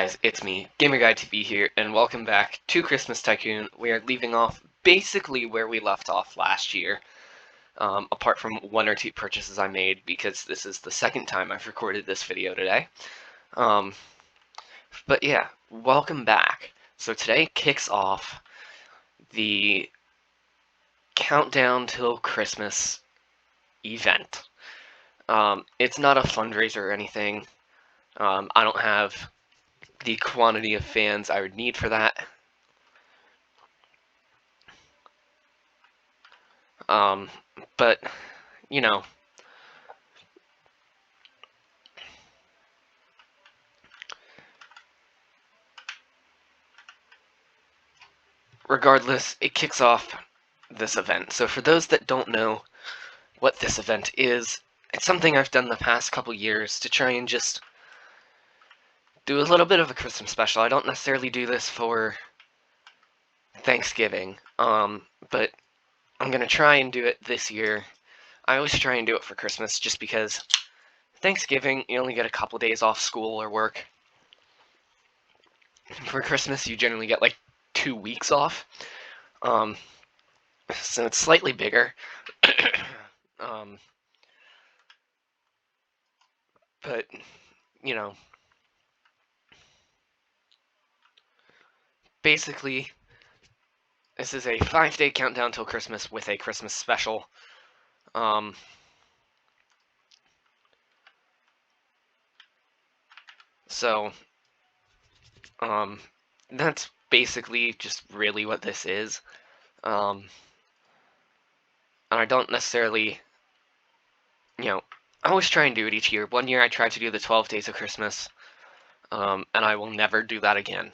guys, it's me, GamerGuyTV here, and welcome back to Christmas Tycoon. We are leaving off basically where we left off last year, apart from one or two purchases I made, because this is the second time I've recorded this video today. But yeah, welcome back. So today kicks off the Countdown Till Christmas event. It's not a fundraiser or anything. I don't have the quantity of fans I would need for that. But, you know, regardless, it kicks off this event. So for those that don't know what this event is, it's something I've done the past couple years to try and just do a little bit of a Christmas special. I don't necessarily do this for Thanksgiving, but I'm going to try and do it this year. I always try and do it for Christmas just because Thanksgiving, you only get a couple days off school or work. For Christmas, you generally get like 2 weeks off. So it's slightly bigger. But, you know, basically, this is a 5-day countdown till Christmas with a Christmas special. So, that's basically just really what this is. And I don't necessarily, I always try and do it each year. One year I tried to do the 12 Days of Christmas, and I will never do that again.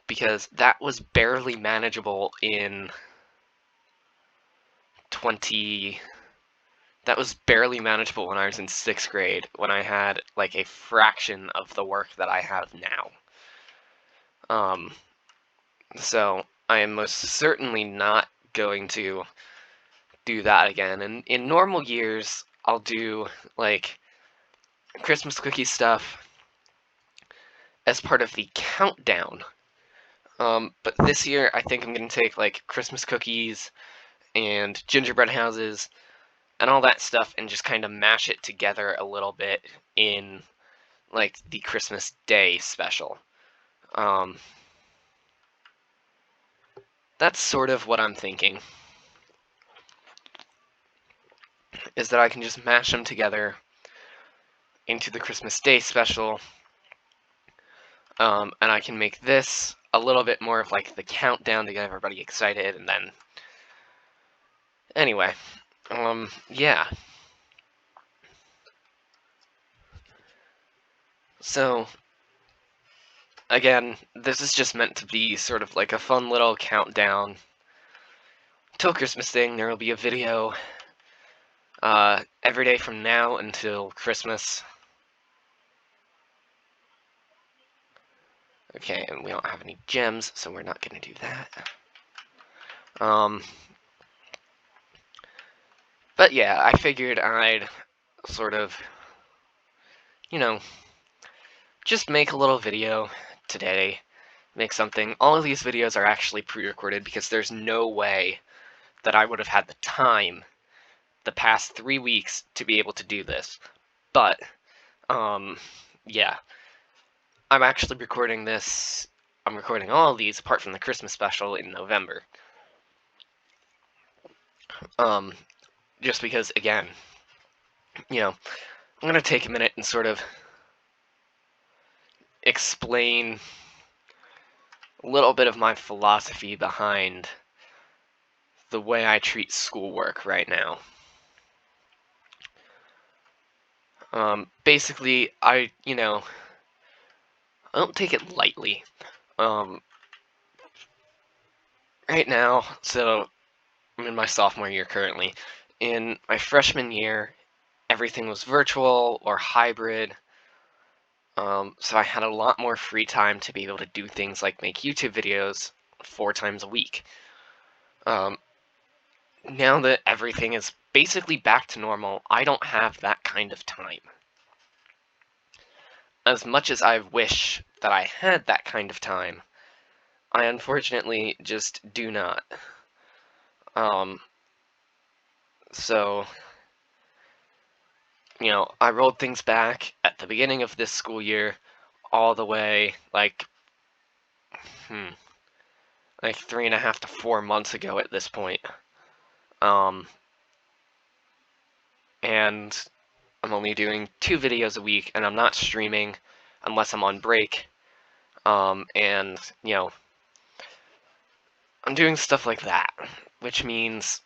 Because that was barely manageable in that was barely manageable when I was in 6th grade, when I had like a fraction of the work that I have now. So I am most certainly not going to do that again. And in normal years, I'll do like Christmas cookie stuff as part of the countdown. But this year, I think I'm going to take like Christmas cookies and gingerbread houses and all that stuff and just kind of mash it together a little bit in like the Christmas Day special. That's sort of what I'm thinking, is that I can just mash them together into the Christmas Day special, and I can make this a little bit more of like the countdown to get everybody excited, and then anyway, yeah. So again, this is just meant to be sort of like a fun little countdown till Christmas thing. There will be a video every day from now until Christmas. Okay, and we don't have any gems, so we're not going to do that. But yeah, I figured I'd sort of, just make a little video today, make something. All of these videos are actually pre-recorded because there's no way that I would have had the time the past 3 weeks to be able to do this. But, yeah. I'm actually recording this. I'm recording all of these apart from the Christmas special in November. Just because, again, I'm going to take a minute and sort of explain a little bit of my philosophy behind the way I treat schoolwork right now. Basically, I don't take it lightly. Right now, so I'm in my sophomore year currently. In my freshman year, everything was virtual or hybrid. So I had a lot more free time to be able to do things like make YouTube videos 4 times a week. Now that everything is basically back to normal, I don't have that kind of time. as much as I wish that I had that kind of time, I unfortunately just do not. Um, so, I rolled things back at the beginning of this school year all the way, hmm, like 3.5 to 4 months ago at this point. And I'm only doing 2 videos a week, and I'm not streaming unless I'm on break. And, I'm doing stuff like that, which means,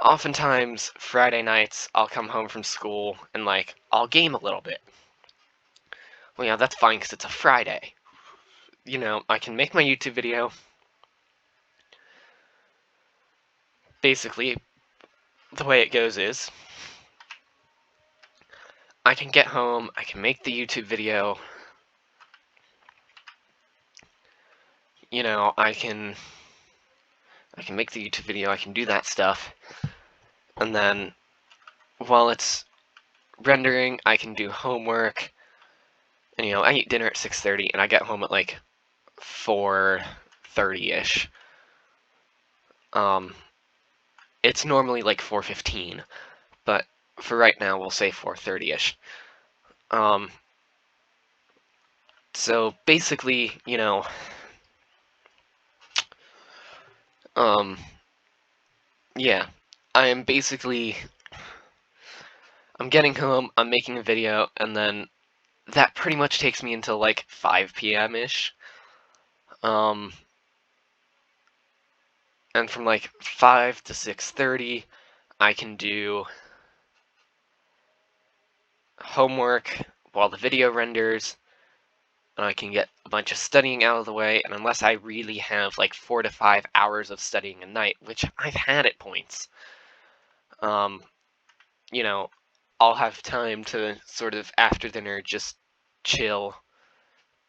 oftentimes Friday nights I'll come home from school and, I'll game a little bit. Well, yeah, that's fine because it's a Friday. I can make my YouTube video. Basically, the way it goes is, I can get home, I can make the YouTube video, I can make the YouTube video, I can do that stuff, and then while it's rendering, I can do homework, and I eat dinner at 6:30, and I get home at 4:30-ish. It's normally 4:15, but for right now, we'll say 4:30-ish. So basically, yeah, I'm getting home, I'm making a video, and then that pretty much takes me until 5 p.m.-ish. And from 5 to 6:30, I can do homework while the video renders, and I can get a bunch of studying out of the way, and unless I really have 4 to 5 hours of studying a night, which I've had at points, I'll have time to sort of after dinner just chill,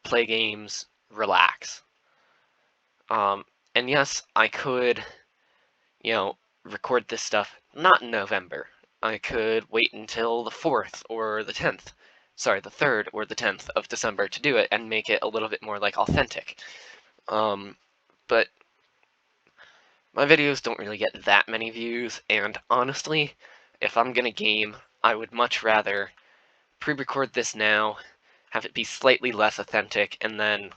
play games, relax. And yes, I could, record this stuff not in November. I could wait until the 4th or the 10th. Sorry, the 3rd or the 10th of December to do it and make it a little bit more authentic. But my videos don't really get that many views, and honestly, if I'm gonna game, I would much rather pre-record this now, have it be slightly less authentic, and then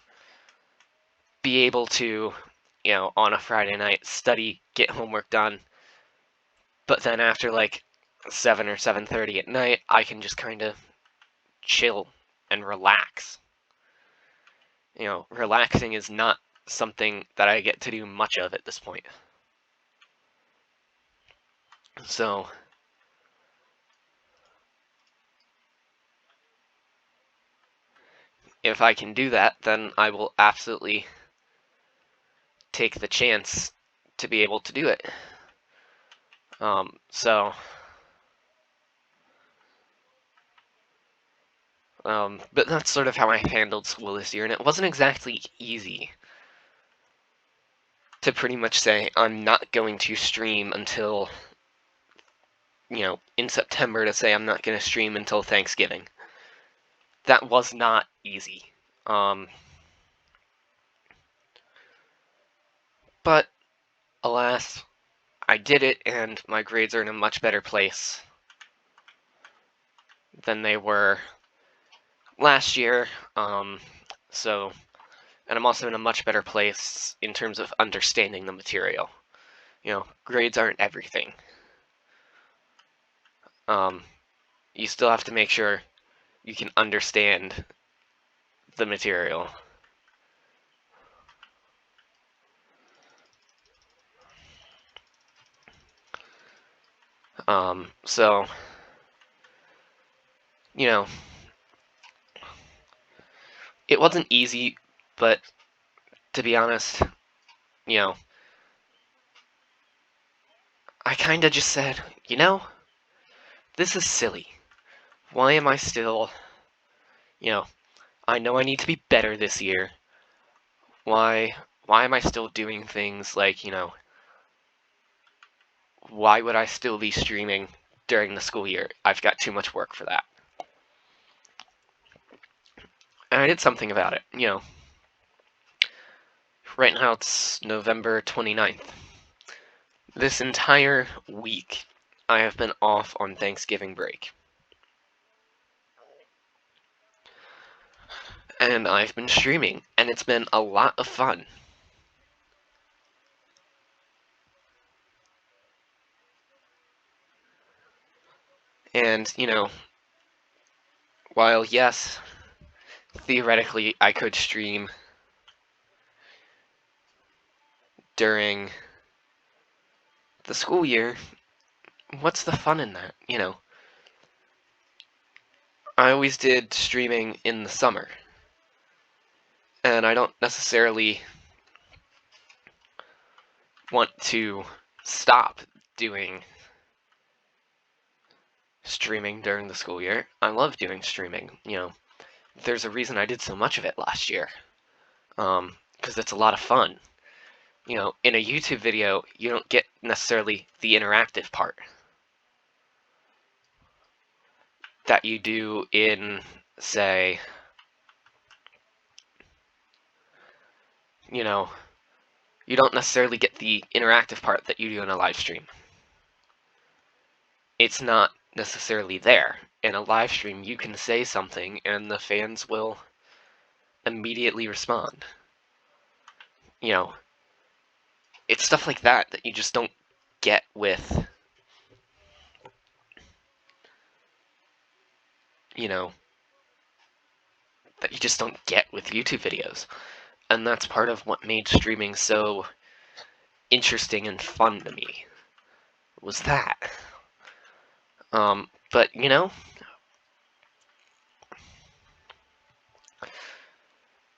be able to, on a Friday night, study, get homework done, but then after 7 or 7:30 at night, I can just kind of chill and relax. Relaxing is not something that I get to do much of at this point. So, if I can do that, then I will absolutely take the chance to be able to do it. But that's sort of how I handled school this year, and it wasn't exactly easy to pretty much say, I'm not going to stream until, in September, to say I'm not going to stream until Thanksgiving. That was not easy. But, alas, I did it, and my grades are in a much better place than they were last year. And I'm also in a much better place in terms of understanding the material. Grades aren't everything. You still have to make sure you can understand the material. So, it wasn't easy, but to be honest, I kinda just said, this is silly. Why am I still, I know I need to be better this year. Why am I still doing things like, why would I still be streaming during the school year? I've got too much work for that. And I did something about it, you know. Right now it's November 29th. This entire week, I have been off on Thanksgiving break. And I've been streaming, and it's been a lot of fun. And, you know, while yes, theoretically I could stream during the school year, what's the fun in that, you know? I always did streaming in the summer, and I don't necessarily want to stop doing streaming during the school year. I love doing streaming, you know. There's a reason I did so much of it last year, because it's a lot of fun. You know, in a YouTube video, you don't get necessarily the interactive part that you do in, say, you know, you don't necessarily get the interactive part that you do in a live stream. It's not necessarily there. In a live stream, you can say something and the fans will immediately respond. You know, it's stuff like that that you just don't get with, you know, that you just don't get with YouTube videos. And that's part of what made streaming so interesting and fun to me, was that. But, you know,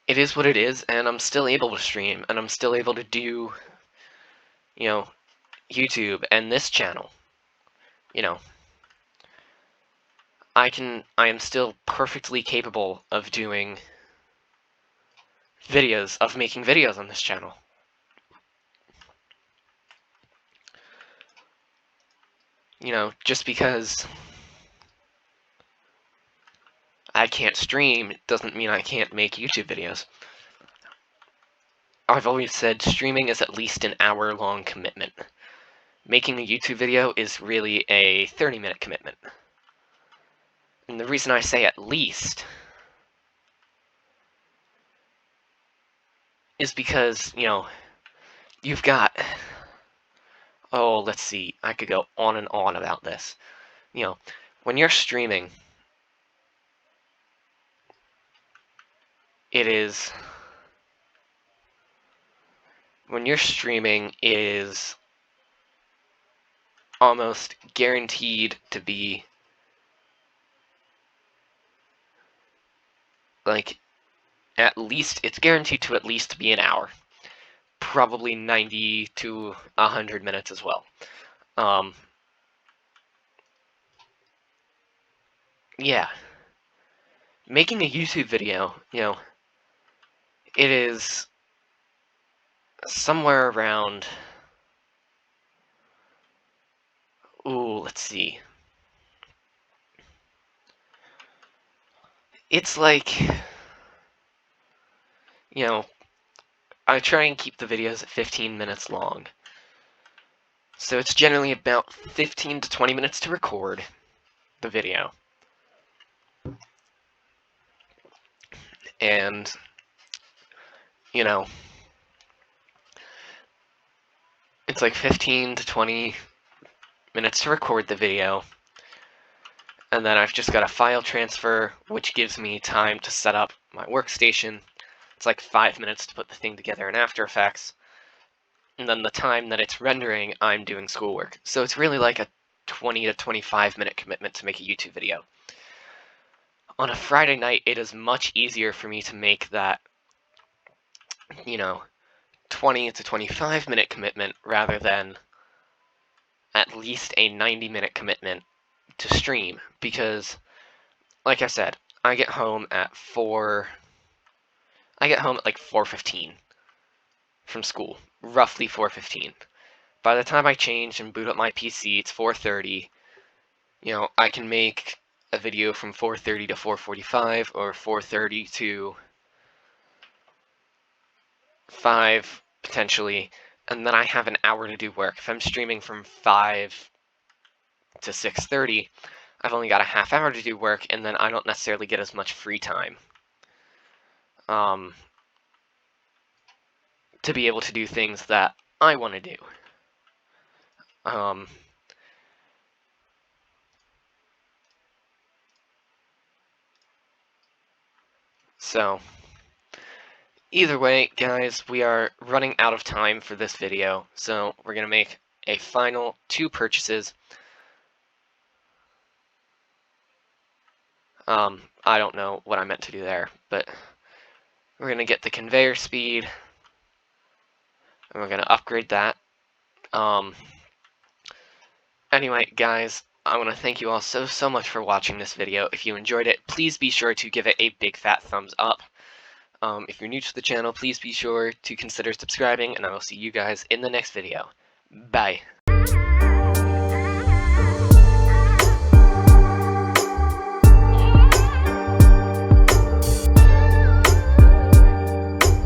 it is what it is, and I'm still able to stream, and I'm still able to do, you know, YouTube and this channel. You know, I am still perfectly capable of doing videos, of making videos on this channel. You know, just because I can't stream doesn't mean I can't make YouTube videos. I've always said streaming is at least an hour-long commitment. Making a YouTube video is really a 30-minute commitment. And the reason I say at least is because, you know, you've got, oh, let's see, I could go on and on about this. You know, when you're streaming, it is almost guaranteed to be like it's guaranteed to at least be an hour, probably 90 to 100 minutes as well. Yeah, making a YouTube video, you know, it is somewhere around, ooh, let's see. It's like, you know, I try and keep the videos at 15 minutes long. So it's generally about 15 to 20 minutes to record the video. And, you know, it's like 15 to 20 minutes to record the video. And then I've just got a file transfer, which gives me time to set up my workstation. It's like 5 minutes to put the thing together in After Effects. And then the time that it's rendering, I'm doing schoolwork. So it's really like a 20 to 25 minute commitment to make a YouTube video. On a Friday night, it is much easier for me to make that, you know, 20 to 25 minute commitment rather than at least a 90-minute commitment to stream, because, like I said, I get home at like 4:15 from school, roughly 4:15. By the time I change and boot up my PC, it's 4:30. You know, I can make a video from 4:30 to 4:45 or 4:30 to 5 potentially, and then I have an hour to do work. If I'm streaming from 5 to 6:30, I've only got a half hour to do work, and then I don't necessarily get as much free time to be able to do things that I want to do. So, either way, guys, we are running out of time for this video, so we're going to make a final 2 purchases. I don't know what I meant to do there, but we're going to get the conveyor speed, and we're going to upgrade that. Anyway, guys, I want to thank you all so much for watching this video. If you enjoyed it, please be sure to give it a big fat thumbs up. If you're new to the channel, please be sure to consider subscribing, and I will see you guys in the next video. Bye.